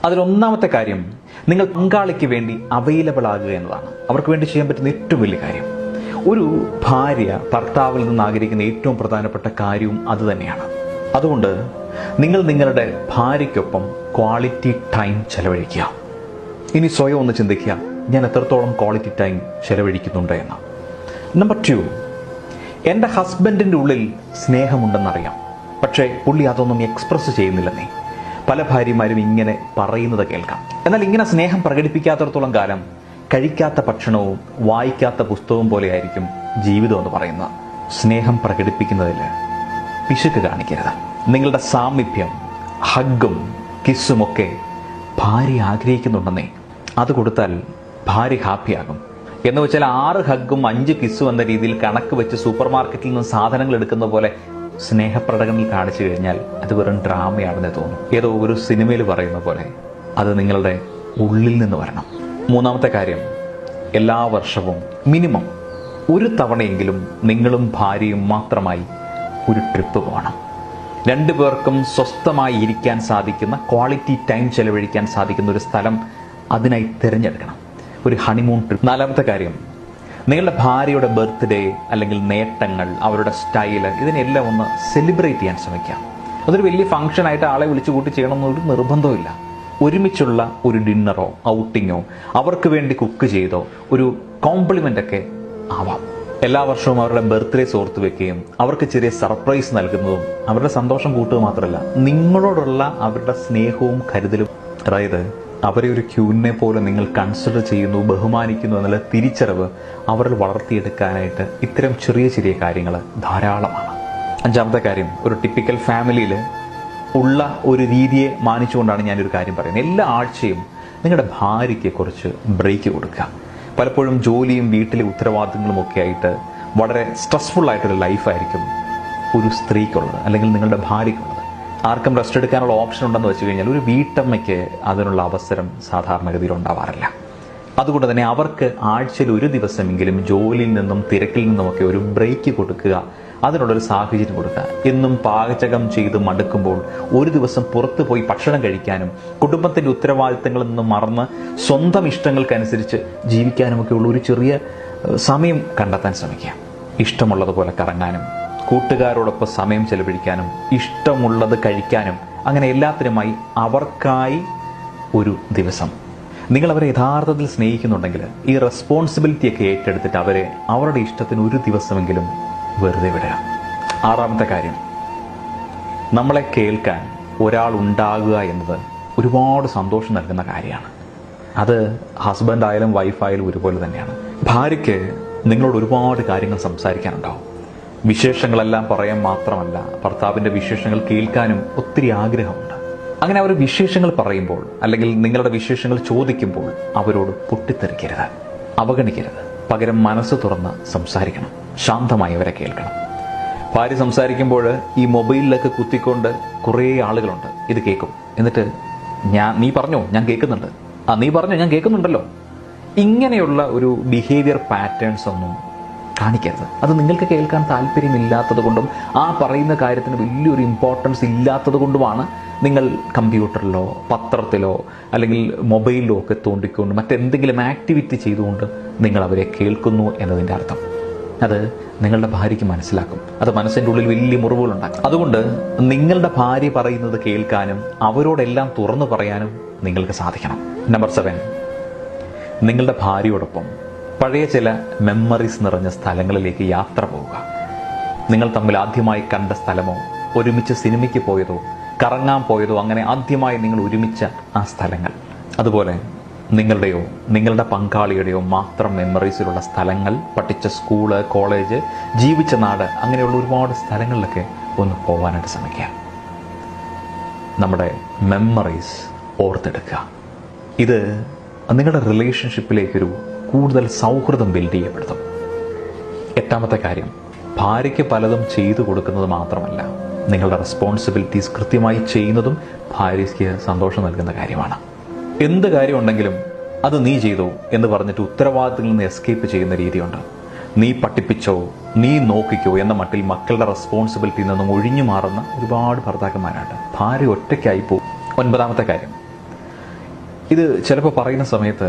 അതിലൊന്നാമത്തെ കാര്യം, നിങ്ങൾ പങ്കാളിക്ക് വേണ്ടി അവൈലബിൾ ആകുക എന്നതാണ്. അവർക്ക് വേണ്ടി ചെയ്യാൻ പറ്റുന്ന ഏറ്റവും വലിയ കാര്യം. ഒരു ഭാര്യ ഭർത്താവിൽ നിന്ന് ആഗ്രഹിക്കുന്ന ഏറ്റവും പ്രധാനപ്പെട്ട കാര്യവും അതുതന്നെയാണ്. അതുകൊണ്ട് നിങ്ങൾ നിങ്ങളുടെ ഭാര്യയ്ക്കൊപ്പം ക്വാളിറ്റി ടൈം ചെലവഴിക്കുക. ഇനി സ്വയം ഒന്ന് ചിന്തിക്കുക, ഞാൻ എത്രത്തോളം ക്വാളിറ്റി ടൈം ചെലവഴിക്കുന്നുണ്ട് എന്ന്. നമ്പർ 2, എൻ്റെ ഹസ്ബൻഡിൻ്റെ ഉള്ളിൽ സ്നേഹമുണ്ടെന്നറിയാം, പക്ഷേ പുള്ളി അതൊന്നും എക്സ്പ്രസ് ചെയ്യുന്നില്ലെന്നേ. പല ഭാര്യമാരും ഇങ്ങനെ പറയുന്നത് കേൾക്കാം. എന്നാൽ ഇങ്ങനെ സ്നേഹം പ്രകടിപ്പിക്കാത്തടത്തോളം കാലം കഴിക്കാത്ത ഭക്ഷണവും വായിക്കാത്ത പുസ്തകവും പോലെയായിരിക്കും ജീവിതം എന്ന് പറയുന്നത്. സ്നേഹം പ്രകടിപ്പിക്കുന്നതിൽ പിശുക്ക് കാണിക്കരുത്. നിങ്ങളുടെ സാമീപ്യം, ഹഗ്ഗും കിസ്സുമൊക്കെ ഭാര്യ ആഗ്രഹിക്കുന്നുണ്ടെന്നേ. അത് കൊടുത്താൽ ഭാര്യ ഹാപ്പിയാകും. എന്ന് വെച്ചാൽ 6 ഹഗ്ഗും 5 കിസ്സും എന്ന രീതിയിൽ കണക്ക് വെച്ച് സൂപ്പർ മാർക്കറ്റിൽ നിന്ന് സാധനങ്ങൾ എടുക്കുന്ന പോലെ സ്നേഹപ്രകടനങ്ങൾ കാണിച്ചു കഴിഞ്ഞാൽ അത് വെറും ഡ്രാമയാണെന്ന് തോന്നും. ഏതോ ഒരു സിനിമയിൽ പറയുന്ന പോലെ അത് നിങ്ങളുടെ ഉള്ളിൽ നിന്ന് വരണം. മൂന്നാമത്തെ കാര്യം, എല്ലാ വർഷവും മിനിമം ഒരു തവണയെങ്കിലും നിങ്ങളും ഭാര്യയും മാത്രമായി ഒരു ട്രിപ്പ് പോകണം. 2 പേർക്കും സ്വസ്ഥമായി ഇരിക്കാൻ സാധിക്കുന്ന, ക്വാളിറ്റി ടൈം ചെലവഴിക്കാൻ സാധിക്കുന്ന ഒരു സ്ഥലം അതിനായി തിരഞ്ഞെടുക്കണം. ഒരു ഹണിമൂൺ ട്രിപ്പ്. 4ാമത്തെ കാര്യം, നിങ്ങളുടെ ഭാര്യയുടെ ബർത്ത്ഡേ അല്ലെങ്കിൽ നേട്ടങ്ങൾ, അവരുടെ സ്റ്റൈല്, ഇതിനെല്ലാം ഒന്ന് സെലിബ്രേറ്റ് ചെയ്യാൻ ശ്രമിക്കാം. അതൊരു വലിയ ഫംഗ്ഷനായിട്ട് ആളെ വിളിച്ചു കൂട്ടി ചെയ്യണമെന്നൊരു നിർബന്ധമില്ല. ഒരുമിച്ചുള്ള ഒരു ഡിന്നറോ ഔട്ടിങ്ങോ, അവർക്ക് വേണ്ടി കുക്ക് ചെയ്തോ ഒരു കോംപ്ലിമെൻ്റ് ഒക്കെ ആവാം. എല്ലാ വർഷവും അവരുടെ ബർത്ത്ഡേ ഓർത്ത് വെക്കുകയും അവർക്ക് ചെറിയ സർപ്രൈസ് നൽകുന്നതും അവരുടെ സന്തോഷം കൂട്ടുക മാത്രമല്ല, നിങ്ങളോടുള്ള അവരുടെ സ്നേഹവും കരുതലും, അതായത് അവരെ ഒരു ക്യൂനെ പോലെ നിങ്ങൾ കൺസിഡർ ചെയ്യുന്നു, ബഹുമാനിക്കുന്നു എന്നുള്ള തിരിച്ചറിവ് അവരിൽ വളർത്തിയെടുക്കാനായിട്ട് ഇത്തരം ചെറിയ ചെറിയ കാര്യങ്ങൾ ധാരാളമാണ്. 5ാമത്തെ കാര്യം, ഒരു ടിപ്പിക്കൽ ഫാമിലിയിൽ ഉള്ള ഒരു രീതിയെ മാനിച്ചുകൊണ്ടാണ് ഞാനൊരു കാര്യം പറയുന്നത്. എല്ലാ ആഴ്ചയും നിങ്ങളുടെ ഭാര്യയ്ക്ക് കുറച്ച് ബ്രേക്ക് കൊടുക്കുക. പലപ്പോഴും ജോലിയും വീട്ടിലെ ഉത്തരവാദിത്തങ്ങളും ഒക്കെ ആയിട്ട് വളരെ സ്ട്രെസ്ഫുൾ ആയിട്ടൊരു ലൈഫായിരിക്കും ഒരു സ്ത്രീക്കുള്ളത്, അല്ലെങ്കിൽ നിങ്ങളുടെ ഭാര്യയ്ക്കുള്ളത്. ആർക്കും റെസ്റ്റ് എടുക്കാനുള്ള ഓപ്ഷൻ ഉണ്ടെന്ന് വെച്ച് കഴിഞ്ഞാൽ ഒരു വീട്ടമ്മയ്ക്ക് അതിനുള്ള അവസരം സാധാരണഗതിയിൽ ഉണ്ടാവാറില്ല. അതുകൊണ്ട് തന്നെ അവർക്ക് ആഴ്ചയിൽ ഒരു ദിവസമെങ്കിലും ജോലിയിൽ നിന്നും തിരക്കിൽ നിന്നുമൊക്കെ ഒരു ബ്രേക്ക് കൊടുക്കുക, അതിനുള്ളൊരു സാഹചര്യം കൊടുക്കുക. എന്നും പാചകം ചെയ്ത് മടുക്കുമ്പോൾ ഒരു ദിവസം പുറത്തു പോയി ഭക്ഷണം കഴിക്കാനും കുടുംബത്തിൻ്റെ ഉത്തരവാദിത്തങ്ങളിൽ നിന്നും മറന്ന് സ്വന്തം ഇഷ്ടങ്ങൾക്കനുസരിച്ച് ജീവിക്കാനുമൊക്കെ ഉള്ള ഒരു ചെറിയ സമയം കണ്ടെത്താൻ ശ്രമിക്കുക. ഇഷ്ടമുള്ളതുപോലെ കറങ്ങാനും കൂട്ടുകാരോടൊപ്പം സമയം ചെലവഴിക്കാനും ഇഷ്ടമുള്ളത് കഴിക്കാനും, അങ്ങനെ എല്ലാത്തിനുമായി അവർക്കായി ഒരു ദിവസം. നിങ്ങൾ അവരെ യഥാർത്ഥത്തിൽ സ്നേഹിക്കുന്നുണ്ടെങ്കിൽ ഈ റെസ്പോൺസിബിലിറ്റിയൊക്കെ ഏറ്റെടുത്തിട്ട് അവരെ അവരുടെ ഇഷ്ടത്തിന് ഒരു ദിവസമെങ്കിലും വെറുതെ വിടുക. 6ാമത്തെ കാര്യം, നമ്മളെ കേൾക്കാൻ ഒരാൾ ഉണ്ടാകുക എന്നത് ഒരുപാട് സന്തോഷം നൽകുന്ന കാര്യമാണ്. അത് ഹസ്ബൻഡ് ആയാലും വൈഫായാലും ഒരുപോലെ തന്നെയാണ്. ഭാര്യയ്ക്ക് നിങ്ങളോട് ഒരുപാട് കാര്യങ്ങൾ സംസാരിക്കാനുണ്ടാവും. വിശേഷങ്ങളെല്ലാം പറയാൻ മാത്രമല്ല, ഭർത്താവിൻ്റെ വിശേഷങ്ങൾ കേൾക്കാനും ഒത്തിരി ആഗ്രഹമുണ്ട്. അങ്ങനെ അവർ വിശേഷങ്ങൾ പറയുമ്പോൾ അല്ലെങ്കിൽ നിങ്ങളുടെ വിശേഷങ്ങൾ ചോദിക്കുമ്പോൾ അവരോട് പൊട്ടിത്തെറിക്കരുത്, അവഗണിക്കരുത്. പകരം മനസ്സ് തുറന്ന് സംസാരിക്കണം, ശാന്തമായി അവരെ കേൾക്കണം. ഭാര്യ സംസാരിക്കുമ്പോൾ ഈ മൊബൈലിലൊക്കെ കുത്തിക്കൊണ്ട് കുറേ ആളുകളുണ്ട്. ഇത് കേൾക്കും, എന്നിട്ട് നീ പറഞ്ഞോ, ഞാൻ കേൾക്കുന്നുണ്ട്, നീ പറഞ്ഞോ, ഞാൻ കേൾക്കുന്നുണ്ടല്ലോ. ഇങ്ങനെയുള്ള ഒരു ബിഹേവിയർ പാറ്റേൺസ് ഒന്നും കാണിക്കരുത്. അത് നിങ്ങൾക്ക് കേൾക്കാൻ താല്പര്യമില്ലാത്തത് കൊണ്ടും ആ പറയുന്ന കാര്യത്തിന് വലിയൊരു ഇമ്പോർട്ടൻസ് ഇല്ലാത്തത് കൊണ്ടുമാണ് നിങ്ങൾ കമ്പ്യൂട്ടറിലോ പത്രത്തിലോ അല്ലെങ്കിൽ മൊബൈലിലോ ഒക്കെ തോണ്ടിക്കൊണ്ട് മറ്റെന്തെങ്കിലും ആക്ടിവിറ്റി ചെയ്തുകൊണ്ട് നിങ്ങൾ അവരെ കേൾക്കുന്നു എന്നതിൻ്റെ അർത്ഥം. അത് നിങ്ങളുടെ ഭാര്യയ്ക്ക് മനസ്സിലാക്കും. അത് മനസ്സിൻ്റെ ഉള്ളിൽ വലിയ മുറിവുകളുണ്ടാക്കും. അതുകൊണ്ട് നിങ്ങളുടെ ഭാര്യ പറയുന്നത് കേൾക്കാനും അവരോടെല്ലാം തുറന്നു പറയാനും നിങ്ങൾക്ക് സാധിക്കണം. നമ്പർ 7, നിങ്ങളുടെ ഭാര്യയോടൊപ്പം പഴയ ചില മെമ്മറീസ് നിറഞ്ഞ സ്ഥലങ്ങളിലേക്ക് യാത്ര പോവുക. നിങ്ങൾ തമ്മിൽ ആദ്യമായി കണ്ട സ്ഥലമോ, ഒരുമിച്ച് സിനിമയ്ക്ക് പോയതോ, കറങ്ങാൻ പോയതോ, അങ്ങനെ ആദ്യമായി നിങ്ങൾ ഒരുമിച്ച ആ സ്ഥലങ്ങൾ, അതുപോലെ നിങ്ങളുടെയോ നിങ്ങളുടെ പങ്കാളിയുടെയോ മാത്രം മെമ്മറീസിലുള്ള സ്ഥലങ്ങൾ, പഠിച്ച സ്കൂള്, കോളേജ്, ജീവിച്ച നാട്, അങ്ങനെയുള്ള ഒരുപാട് സ്ഥലങ്ങളിലൊക്കെ ഒന്ന് പോകാനായിട്ട് ശ്രമിക്കുക. നമ്മുടെ മെമ്മറീസ് ഓർത്തെടുക്കുക. ഇത് നിങ്ങളുടെ റിലേഷൻഷിപ്പിലേക്കൊരു കൂടുതൽ സൗഹൃദം ബിൽഡ് ചെയ്യപ്പെടുത്തും. 8ാമത്തെ കാര്യം, ഭാര്യയ്ക്ക് പലതും ചെയ്തു കൊടുക്കുന്നത് മാത്രമല്ല, നിങ്ങളുടെ റെസ്പോൺസിബിലിറ്റീസ് കൃത്യമായി ചെയ്യുന്നതും ഭാര്യയ്ക്ക് സന്തോഷം നൽകുന്ന കാര്യമാണ്. എന്ത് കാര്യമുണ്ടെങ്കിലും അത് നീ ചെയ്തോ എന്ന് പറഞ്ഞിട്ട് ഉത്തരവാദിത്തത്തിൽ നിന്ന് എസ്കേപ്പ് ചെയ്യുന്ന രീതിയുണ്ട്. നീ പഠിപ്പിച്ചോ, നീ നോക്കിക്കോ എന്ന മട്ടിൽ മക്കളുടെ റെസ്പോൺസിബിലിറ്റിയിൽ നിന്നും ഒഴിഞ്ഞു മാറുന്ന ഒരുപാട് ഭർത്താക്കന്മാരുണ്ട്. ഭാര്യ ഒറ്റയ്ക്കായി പോകും. 9ാമത്തെ കാര്യം, ഇത് ചിലപ്പോൾ പറയുന്ന സമയത്ത്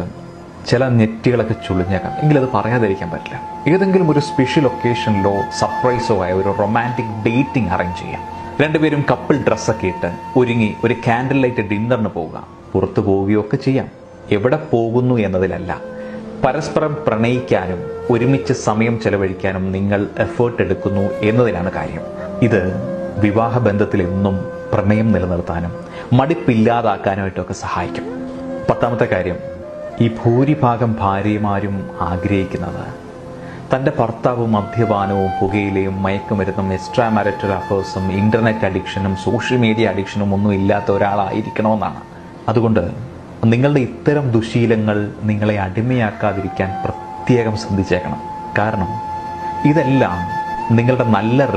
ചില നെറ്റുകളൊക്കെ ചുളിഞ്ഞേക്കാം, എങ്കിലത് പറയാതിരിക്കാൻ പറ്റില്ല. ഏതെങ്കിലും ഒരു സ്പെഷ്യൽ ഒക്കേഷനിലോ സർപ്രൈസോ ആയ ഒരു റൊമാൻറ്റിക് ഡേറ്റിംഗ് അറേഞ്ച് ചെയ്യാം. രണ്ടുപേരും കപ്പിൾ ഡ്രസ്സൊക്കെ ഇട്ട് ഒരുങ്ങി ഒരു കാൻഡിൽ ലൈറ്റ് ഡിന്നറിന് പോവുക, പുറത്തു പോവുകയോ ഒക്കെ ചെയ്യാം. എവിടെ പോകുന്നു എന്നതിലല്ല, പരസ്പരം പ്രണയിക്കാനും ഒരുമിച്ച് സമയം ചെലവഴിക്കാനും നിങ്ങൾ എഫേർട്ട് എടുക്കുന്നു എന്നതിലാണ് കാര്യം. ഇത് വിവാഹബന്ധത്തിൽ എന്നും പ്രണയം നിലനിർത്താനും മടുപ്പില്ലാതാക്കാനുമായിട്ടൊക്കെ സഹായിക്കും. 10ാമത്തെ കാര്യം, ഈ ഭൂരിഭാഗം ഭാര്യമാരും ആഗ്രഹിക്കുന്നത് തൻ്റെ ഭർത്താവ് മദ്യപാനവും പുകയിലയും മയക്കുമരുന്നും എക്സ്ട്രാ മാരിറ്റൽ അഫേഴ്സും ഇന്റർനെറ്റ് അഡിക്ഷനും സോഷ്യൽ മീഡിയ അഡിക്ഷനും ഒന്നും ഇല്ലാത്ത ഒരാളായിരിക്കണമെന്നാണ്. അതുകൊണ്ട് നിങ്ങളുടെ ഇത്തരം ദുശീലങ്ങൾ നിങ്ങളെ അടിമയാക്കാതിരിക്കാൻ പ്രത്യേകം ശ്രദ്ധിച്ചേക്കണം. കാരണം ഇതെല്ലാം നിങ്ങളുടെ നല്ല